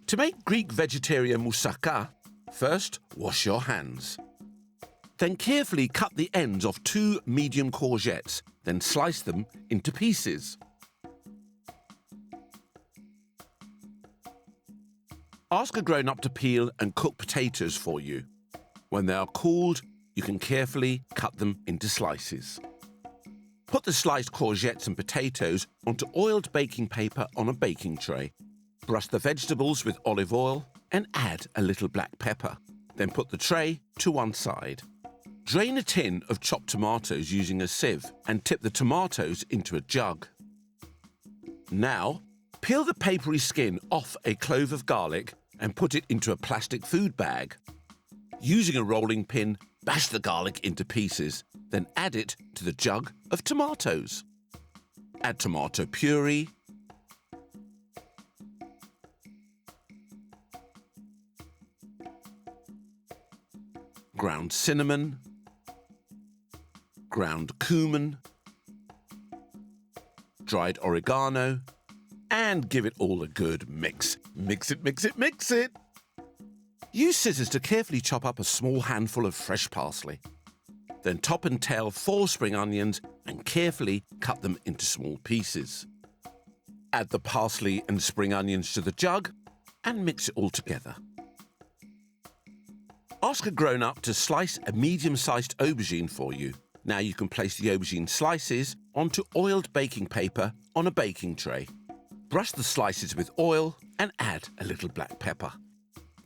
To make Greek vegetarian moussaka, first wash your hands. Then carefully cut the ends of 2 medium courgettes, then slice them into pieces. Ask a grown-up to peel and cook potatoes for you. When they are cooled, you can carefully cut them into slices. Put the sliced courgettes and potatoes onto oiled baking paper on a baking tray. Brush the vegetables with olive oil and add a little black pepper. Then put the tray to one side. Drain a tin of chopped tomatoes using a sieve and tip the tomatoes into a jug. Now, peel the papery skin off a clove of garlic and put it into a plastic food bag. Using a rolling pin, bash the garlic into pieces, then add it to the jug of tomatoes. Add tomato puree, ground cinnamon, ground cumin, dried oregano, and give it all a good mix. Mix it, mix it, mix it! Use scissors to carefully chop up a small handful of fresh parsley. Then top and tail 4 spring onions and carefully cut them into small pieces. Add the parsley and spring onions to the jug and mix it all together. Ask a grown-up to slice a medium-sized aubergine for you. Now you can place the aubergine slices onto oiled baking paper on a baking tray. Brush the slices with oil and add a little black pepper.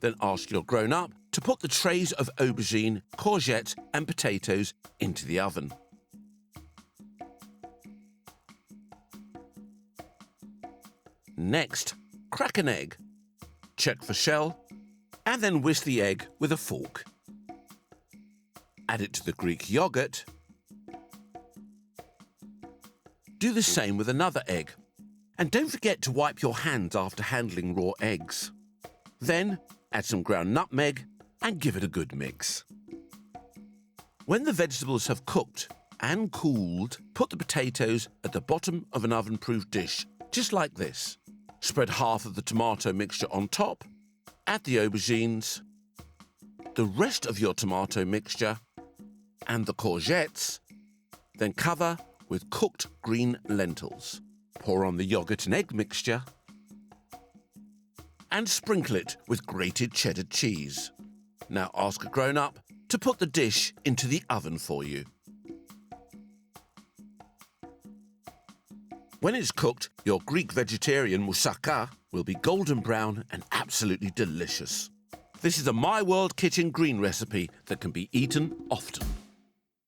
Then ask your grown-up to put the trays of aubergine, courgette and potatoes into the oven. Next, crack an egg. Check for shell and then whisk the egg with a fork. Add it to the Greek yoghurt. Do the same with another egg. And don't forget to wipe your hands after handling raw eggs. Then add some ground nutmeg and give it a good mix. When the vegetables have cooked and cooled, put the potatoes at the bottom of an oven-proof dish, just like this. Spread half of the tomato mixture on top, add the aubergines, the rest of your tomato mixture, and the courgettes, then cover with cooked green lentils. Pour on the yoghurt and egg mixture and sprinkle it with grated cheddar cheese. Now ask a grown-up to put the dish into the oven for you. When it's cooked, your Greek vegetarian moussaka will be golden brown and absolutely delicious. This is a My World Kitchen green recipe that can be eaten often.